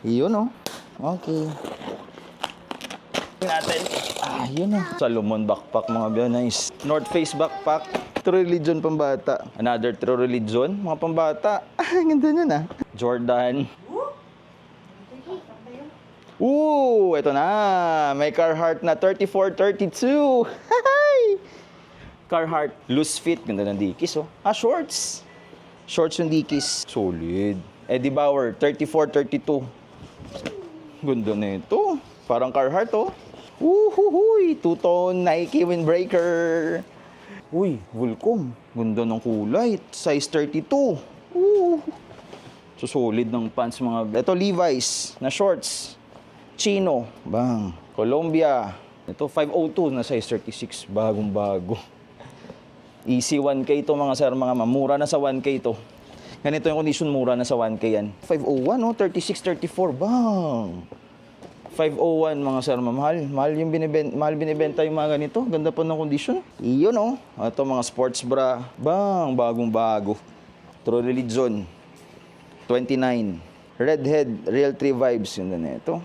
Yun oh. Okay. Natin. Yun oh. Salomon backpack mga biyo. Nice. North Face backpack. True Religion pambata. Another True Religion. Mga pambata. Ganda nun ah. Jordan. Ito na. May Carhartt na 34-32. Carhartt. Loose fit. Ganda ng dikis oh. Shorts. Shorts yung dikis. Solid. Eddie Bauer. 34-32. Ganda na ito. Parang Carhartt oh. Uhuhuy. Two-tone Nike windbreaker. Uy, Volcom. Ganda ng kulay. Size 32. So solid ng pants mga. Ito Levi's na shorts. Chino. Bang. Columbia. Ito 502 na size 36. Bagong bago. Easy 1K to mga sir, mga mura na sa 1K to. Ganito yung condition, mura na sa 1K yan. 501 oh, 36-34. Bang. 501 mga sir, mahal. Mahal binibenta yung mga ganito. Ganda pa ng condition. Iyon oh. Ito mga sports bra. Bang, bagong bago. True Religion. 29. Redhead, Real 3 Vibes. Yun na ito.